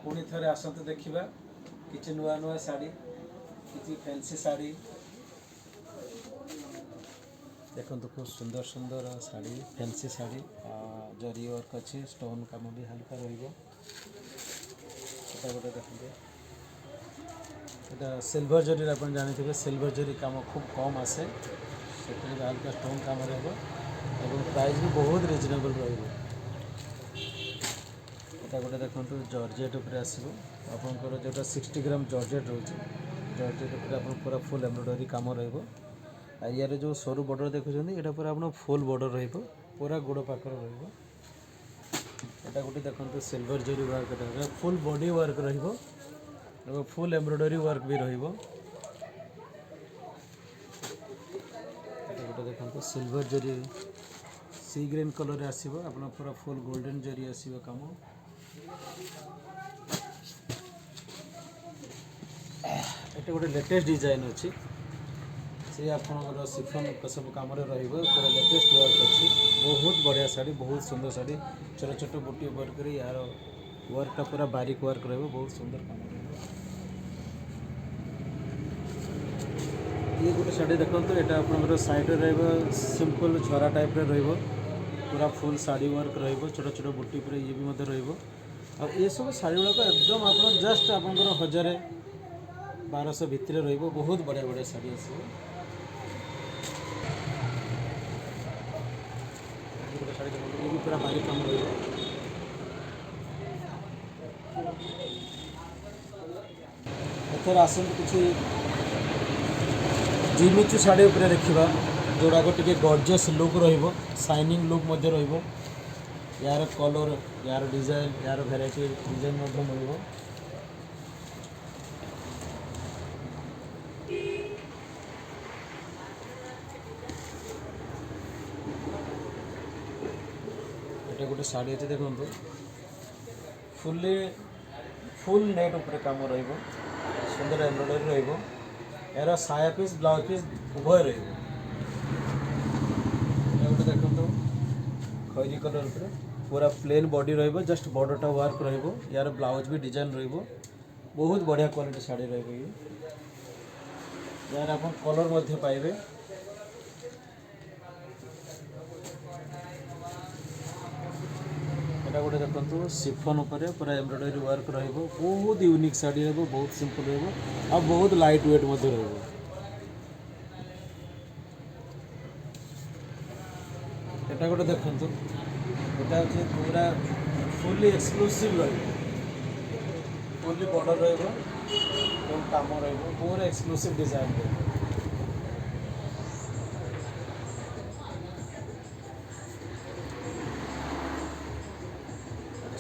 पुणी थे आसतु देखा किसी नुआ नुआ शाड़ी किसी फैंसी शाड़ी देखो खूब सुंदर सुंदर शाड़ी फैंसी शाड़ी जरी वर्क अच्छी स्टोन काम भी हल्का रहा गोटे देखते यहाँ सिल्वर जरी आप जानते सिल्वर जरी काम खूब कम आसे से हल्का स्टोन काम रहा प्राइस भी बहुत रिजनेबल रहा गोटे देखो जॉर्जेट उपर आसो आपंकर जो 60 ग्राम जॉर्जेट रोचे जॉर्जेट उपर आप पूरा फुल एम्ब्रॉयडरी काम रहा यार जो सरू बॉर्डर देखुं यहाँ पूरा आप फुल बॉर्डर पूरा गोड़ पाखर रहा गोटे देखो सिल्वर जरी वर्क फुल बॉडी वर्क रहा फुल एम्ब्रॉयडरी वर्क भी रहा गोटे देखो सिल्वर जरी सी ग्रीन कलर आसो आप पूरा फुल गोल्डन जरी आसो काम ये गोटे लेटेस्ट डिजाइन अच्छी से आपंकर सिफन सब कम पूरा लेटेस्ट वर्क अच्छी बहुत बढ़िया शाड़ी बहुत सुंदर शाड़ी छोट छोट बुटी वर्क यार वर्कटा पूरा बारीक वर्क बहुत सुंदर काम ये गोटे शाड़ी देखो यहाँ आप साइड सिंपल झरा टाइप पूरा फुल शाड़ी वर्क छोट छोट बुटी पर ये भी और ये सब शाड़ी गुड़ाक एकदम आप जस्ट आप 1000-1200 भितर बहुत बढ़िया बढ़िया शाड़ी आसो गोटे शाड़ी ये भी पूरा बारीक काम रहा आसतु किसी जिमिचू शाड़ी उपर देखा जोड़ाक टी गॉर्जियस लुक शाइनिंग लुक यार कलर यार डिजाइन यार भेराइटी डिजाइन मिल ये गोटे शाड़ी अच्छे देखो फुल नेट उपर काम सुंदर एम्ब्रॉयडरी यार साया पीस ब्लाउज पीस उभय रोटे देखो खैरी कलर पर पूरा प्लेन बॉडी जस्ट बॉर्डरटा वर्क यार ब्लाउज भी डिजाइन बहुत बढ़िया क्वालिटी शाड़ी ये यार आप कलर पाइबे यहाँ गोटे देखो सिफन उपर पूरा एम्ब्रॉयडरी वर्क बहुत यूनिक शाड़ी बहुत सिंपल और बहुत लाइट वेट यहाँ गोटे देखो यहाँ हूँ पूरा फुली एक्सक्लूसिव फुली बॉर्डर काम पूरा एक्सक्लूसिव डिजाइन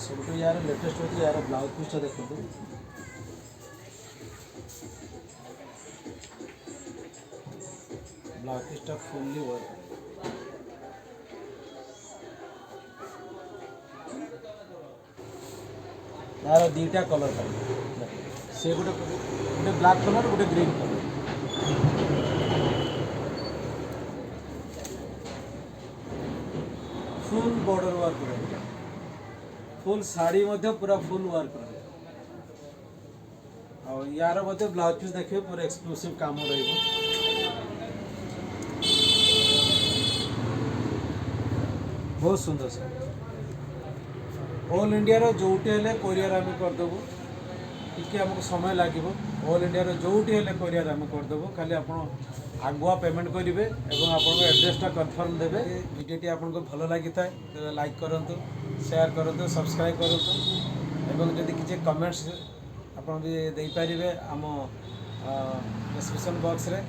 सब यार लेटेस्ट होती यार ब्लाउज पीसटा देखो ब्लाउज पीसटा फुल्ली वर्क यार दीटा कलर से गोटे गोटे ब्लैक कलर गोटे green colour full border work full sari पूरा फुल वर्क और यार ब्लाउज पीस देखिए पूरा एक्सक्लूसिव काम बहुत सुंदर सर ऑल इंडिया रो जोटी हेले कोरियर आम करदेबू टी आमको समय लगे ऑल इंडिया रो जोटी हेले कोरियर आम करदेबू खाली आप आगुआ पेमेंट करेंगे और आपको एड्रेसटा कन्फर्म देवे वीडियोटी आपको भल लगी था लाइक करूँ शेयर करूँ सब्सक्राइब करूँ जदि किसी कमेंट्स आप पारे आम डिस्क्रिप्शन बॉक्स रे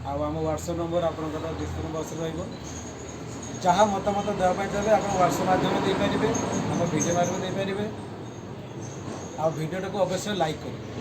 आम व्हाट्सएप नंबर आप डिस्क्रिप्शन बॉक्स जहाँ मतामत देवाई चाहिए आप व्हाट्सएप माध्यम देपारे आम वीडियो माध्यम देपारे आ वीडियो को अवश्य लाइक करें।